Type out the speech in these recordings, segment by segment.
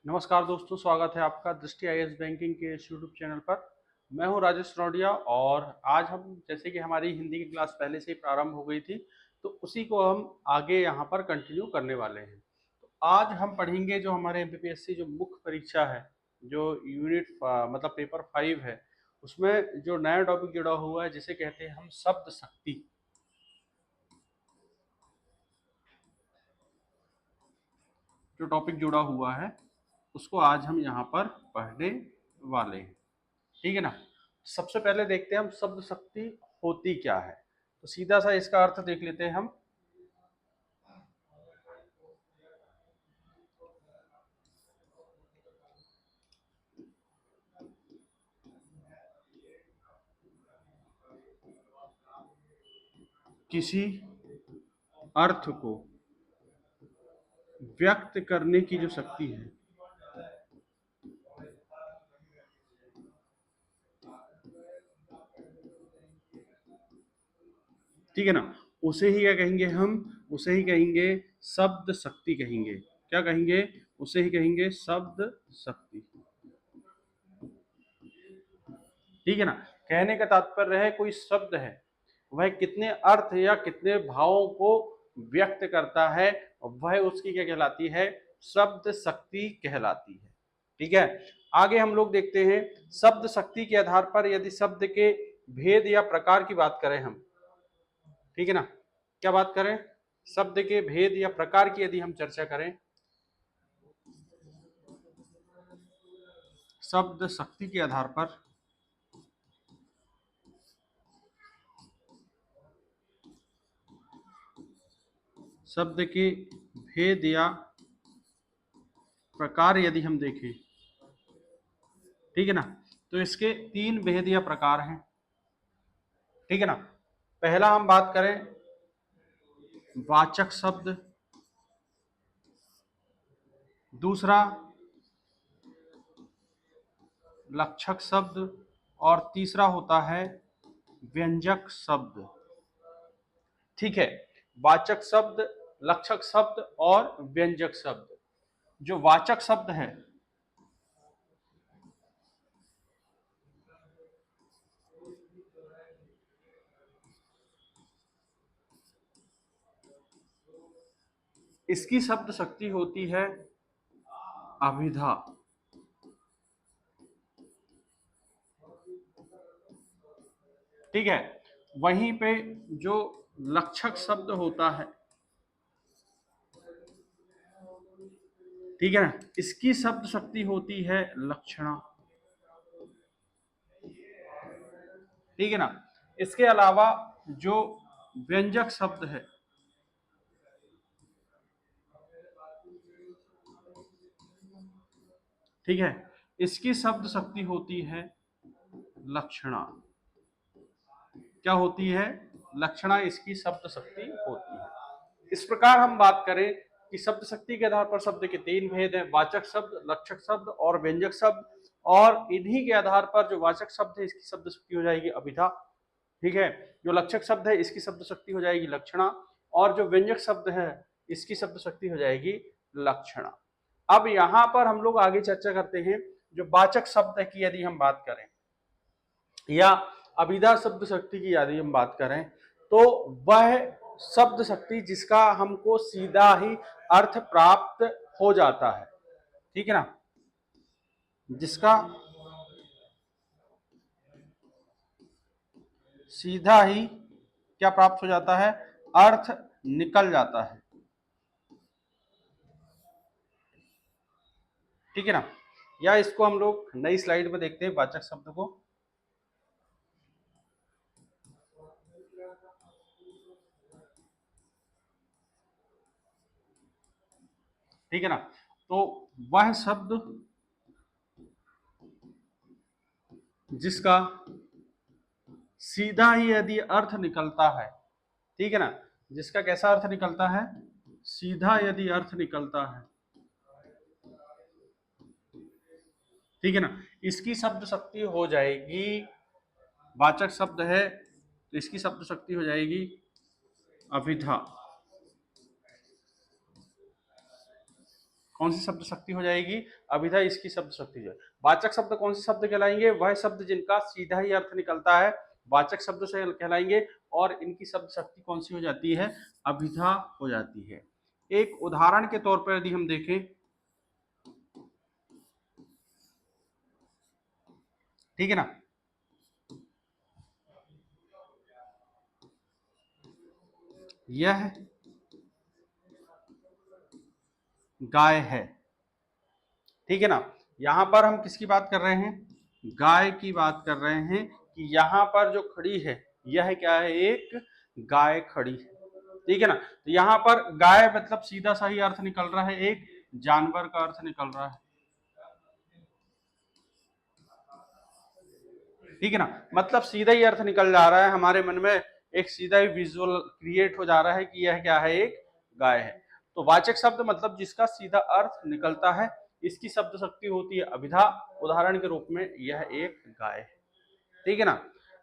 नमस्कार दोस्तों, स्वागत है आपका दृष्टि आईएएस बैंकिंग के इस यूट्यूब चैनल पर। मैं हूं राजेश नौडिया और आज हम जैसे कि हमारी हिंदी की क्लास पहले से ही प्रारंभ हो गई थी, तो उसी को हम आगे यहां पर कंटिन्यू करने वाले हैं। तो आज हम पढ़ेंगे जो हमारे एमपीपीएससी जो मुख्य परीक्षा है, जो यूनिट मतलब पेपर 5 है, उसमें जो नया टॉपिक जुड़ा हुआ है जिसे कहते हैं हम शब्द शक्ति। जो टॉपिक जुड़ा हुआ है उसको आज हम यहाँ पर पढ़ने वाले हैं। ठीक है ना। सबसे पहले देखते हैं हम शब्द शक्ति होती क्या है। तो सीधा सा इसका अर्थ देख लेते हैं हम। किसी अर्थ को व्यक्त करने की जो शक्ति है, ठीक है ना, उसे ही क्या कहेंगे हम? उसे ही कहेंगे शब्द शक्ति कहेंगे। क्या कहेंगे? उसे ही कहेंगे शब्द शक्ति। ठीक है ना। कहने का तात्पर्य है कोई शब्द है वह कितने अर्थ या कितने भावों को व्यक्त करता है, वह उसकी क्या कहलाती है? शब्द शक्ति कहलाती है। ठीक है। आगे हम लोग देखते हैं शब्द शक्ति के आधार पर यदि शब्द के भेद या प्रकार की बात करें हम, ठीक है ना, क्या बात करें? शब्द के भेद या प्रकार की यदि हम चर्चा करें, शब्द शक्ति के आधार पर शब्द के भेद या प्रकार यदि हम देखें, ठीक है ना, तो इसके तीन भेद या प्रकार हैं। ठीक है ना। पहला हम बात करें वाचक शब्द, दूसरा लक्षक शब्द और तीसरा होता है व्यंजक शब्द। ठीक है। वाचक शब्द, लक्षक शब्द और व्यंजक शब्द। जो वाचक शब्द है, इसकी शब्द शक्ति होती है अभिधा। ठीक है। वहीं पे जो लक्षक शब्द होता है, ठीक है ना, इसकी शब्द शक्ति होती है लक्षणा। ठीक है ना। इसके अलावा जो व्यंजक शब्द है, ठीक है, इसकी शब्द शक्ति होती है लक्षणा। क्या होती है? लक्षणा इसकी शब्द शक्ति होती है। इस प्रकार हम बात करें कि शब्द शक्ति के आधार पर शब्द के तीन भेद हैं, वाचक शब्द, लक्षक शब्द और व्यंजक शब्द। और इन्हीं के आधार पर जो वाचक शब्द है इसकी शब्द शक्ति हो जाएगी अभिधा। ठीक है। जो लक्षक शब्द है इसकी शब्द शक्ति हो जाएगी लक्षणा और जो व्यंजक शब्द है इसकी शब्द शक्ति हो जाएगी लक्षणा। अब यहां पर हम लोग आगे चर्चा करते हैं जो वाचक शब्द की यदि हम बात करें या अभिधा शब्द शक्ति की यदि हम बात करें, तो वह शब्द शक्ति जिसका हमको सीधा ही अर्थ प्राप्त हो जाता है। ठीक है ना। जिसका सीधा ही क्या प्राप्त हो जाता है? अर्थ निकल जाता है। ठीक है ना। या इसको हम लोग नई स्लाइड में देखते हैं वाचक शब्द को। ठीक है ना। तो वह शब्द जिसका सीधा ही यदि अर्थ निकलता है, ठीक है ना, जिसका कैसा अर्थ निकलता है? सीधा यदि अर्थ निकलता है, ठीक है ना, इसकी शब्द शक्ति हो जाएगी, वाचक शब्द है तो इसकी शब्द शक्ति हो जाएगी अभिधा। कौन सी शब्द शक्ति हो जाएगी? अभिधा इसकी शब्द शक्ति जो है। वाचक शब्द कौन से शब्द कहलाएंगे? वह शब्द जिनका सीधा ही अर्थ निकलता है वाचक शब्द से कहलाएंगे, और इनकी शब्द शक्ति कौन सी हो जाती है? अभिधा हो जाती है। एक उदाहरण के तौर पर यदि हम देखें, ठीक है ना, यह गाय है, ठीक है ना। यहां पर हम किसकी बात कर रहे हैं? गाय की बात कर रहे हैं कि यहां पर जो खड़ी है यह क्या है? एक गाय खड़ी है, ठीक है ना। तो यहां पर गाय मतलब सीधा सा ही अर्थ निकल रहा है, एक जानवर का अर्थ निकल रहा है, ठीक है ना। मतलब सीधा ही अर्थ निकल जा रहा है, हमारे मन में एक सीधा ही विजुअल क्रिएट हो जा रहा है कि यह क्या है? एक गाय है। तो वाचक शब्द मतलब जिसका सीधा अर्थ निकलता है, इसकी शब्द शक्ति होती है अभिधा। उदाहरण के रूप में यह एक गाय है, ठीक है ना।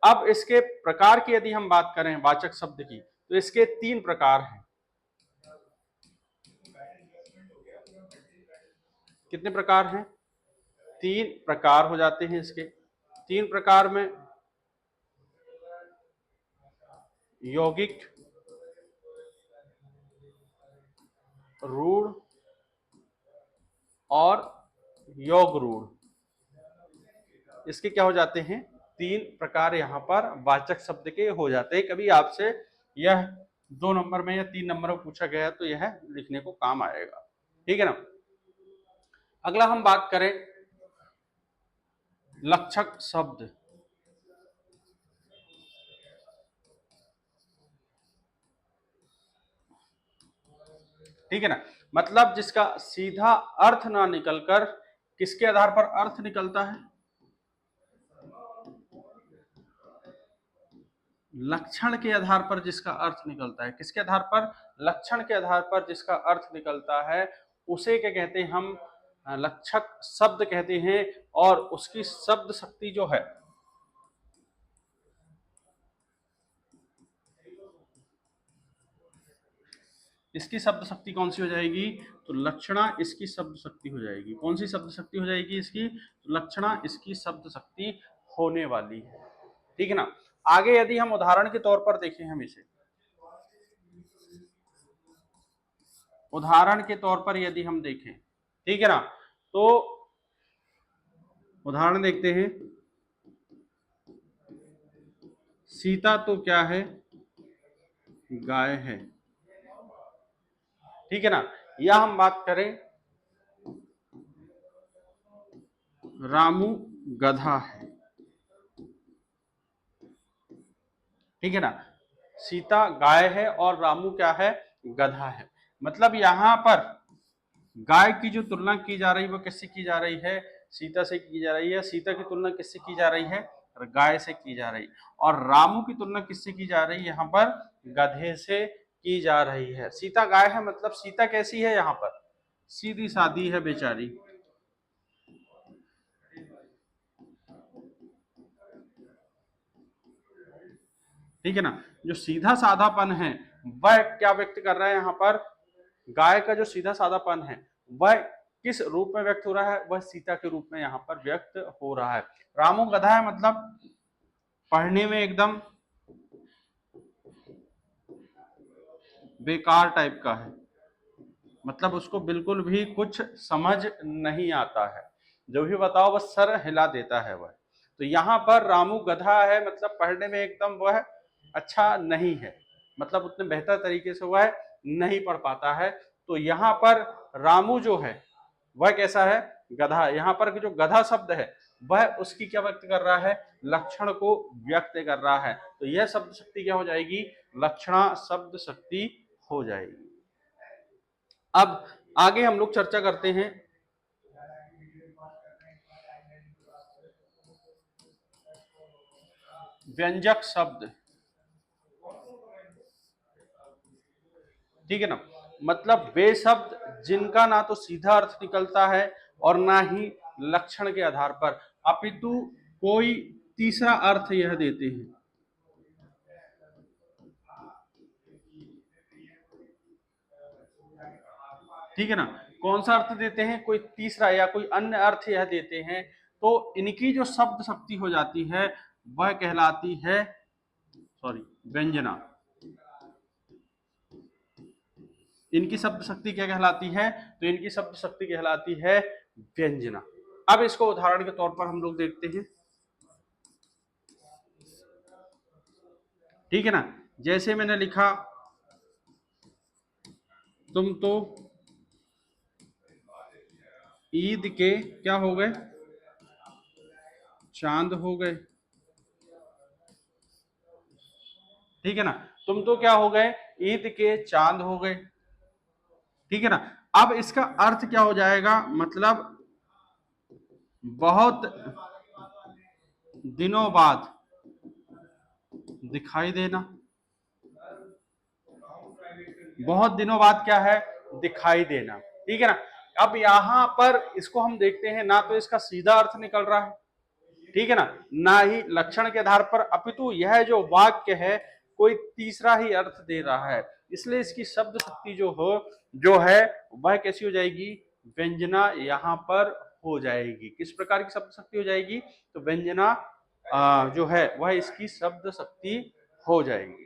अब इसके प्रकार की यदि हम बात करें वाचक शब्द की, तो इसके 3 प्रकार हैं। कितने प्रकार हैं? 3 प्रकार हो जाते हैं इसके। 3 प्रकार में यौगिक, रूढ़ और योग रूढ़, इसके क्या हो जाते हैं? 3 प्रकार यहाँ पर वाचक शब्द के हो जाते हैं। कभी आपसे यह 2 नंबर में या 3 नंबर में पूछा गया तो यह लिखने को काम आएगा, ठीक है ना। अगला हम बात करें लक्षक शब्द, ठीक है ना। मतलब जिसका सीधा अर्थ ना निकलकर किसके आधार पर अर्थ निकलता है? लक्षण के आधार पर जिसका अर्थ निकलता है। किसके आधार पर? लक्षण के आधार पर जिसका अर्थ निकलता है उसे क्या कहते हैं? हम लक्षक शब्द कहते हैं। और उसकी शब्द शक्ति जो है, इसकी शब्द शक्ति कौन सी हो जाएगी? तो लक्षणा इसकी शब्द शक्ति हो जाएगी। कौन सी शब्द शक्ति हो जाएगी इसकी? तो लक्षणा इसकी शब्द शक्ति होने वाली है, ठीक है ना। आगे यदि हम उदाहरण के तौर पर देखें, हम इसे उदाहरण के तौर पर यदि हम देखें, ठीक है ना, तो उदाहरण देखते हैं। सीता तो क्या है? गाय है, ठीक है ना। या हम बात करें रामू गधा है, ठीक है ना। सीता गाय है और रामू क्या है? गधा है। मतलब यहां पर गाय की जो तुलना की जा रही है वो किससे की जा रही है? सीता से की जा रही है। सीता की तुलना किससे की जा रही है? गाय से की जा रही है। और रामू की तुलना किससे की जा रही है? यहाँ पर गधे से की जा रही है। सीता गाय है मतलब सीता कैसी है? यहाँ पर सीधी सादी है बेचारी, ठीक है ना। जो सीधा साधापन है वह क्या व्यक्त कर रहा है यहाँ पर? गाय का जो सीधा साधापन है वह किस रूप में व्यक्त हो रहा है? वह सीता के रूप में यहाँ पर व्यक्त हो रहा है। रामू गधा है मतलब पढ़ने में एकदम बेकार टाइप का है, मतलब उसको बिल्कुल भी कुछ समझ नहीं आता है, जो भी बताओ बस सर हिला देता है वह। तो यहाँ पर रामू गधा है मतलब पढ़ने में एकदम वह अच्छा नहीं है, मतलब उतने बेहतर तरीके से वह नहीं पढ़ पाता है। तो यहाँ पर रामू जो है वह कैसा है? गधा। यहाँ पर जो गधा शब्द है वह उसकी क्या व्यक्त कर रहा है? लक्षण को व्यक्त कर रहा है। तो यह शब्द शक्ति क्या हो जाएगी? लक्षणा शब्द शक्ति हो जाएगी। अब आगे हम लोग चर्चा करते हैं व्यंजक शब्द, ठीक है ना। मतलब वे शब्द जिनका ना तो सीधा अर्थ निकलता है और ना ही लक्षण के आधार पर, अपितु कोई तीसरा अर्थ यह देते हैं, ठीक है ना। कौन सा अर्थ देते हैं, कोई तीसरा या कोई अन्य अर्थ यह देते हैं, तो इनकी जो शब्द शक्ति हो जाती है वह कहलाती है व्यंजना। इनकी शब्द शक्ति क्या कहलाती है, तो इनकी शब्द शक्ति कहलाती है व्यंजना। अब इसको उदाहरण के तौर पर हम लोग देखते हैं, ठीक है ना। जैसे मैंने लिखा, तुम तो ईद के क्या हो गए, चांद हो गए, ठीक है ना। तुम तो क्या हो गए, ईद के चांद हो गए, ठीक है ना। अब इसका अर्थ क्या हो जाएगा, मतलब बहुत दिनों बाद दिखाई देना। बहुत दिनों बाद क्या है, दिखाई देना, ठीक है ना। अब यहां पर इसको हम देखते हैं, ना तो इसका सीधा अर्थ निकल रहा है, ठीक है ना, ना ही लक्षण के आधार पर, अपितु यह जो वाक्य है कोई तीसरा ही अर्थ दे रहा है। इसलिए इसकी शब्द शक्ति जो है वह कैसी हो जाएगी, व्यंजना यहां पर हो जाएगी। किस प्रकार की शब्द शक्ति हो जाएगी, तो व्यंजना जो है वह इसकी शब्द शक्ति हो जाएगी,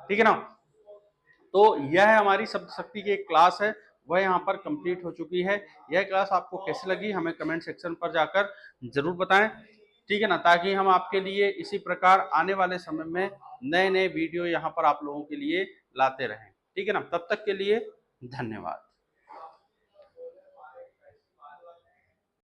ठीक है ना। तो यह हमारी शब्द शक्ति की एक क्लास है, वह यहाँ पर कंप्लीट हो चुकी है। यह क्लास आपको कैसी लगी हमें कमेंट सेक्शन पर जाकर जरूर बताएं, ठीक है ना, ताकि हम आपके लिए इसी प्रकार आने वाले समय में नए नए वीडियो यहाँ पर आप लोगों के लिए लाते रहें, ठीक है ना। तब तक के लिए धन्यवाद।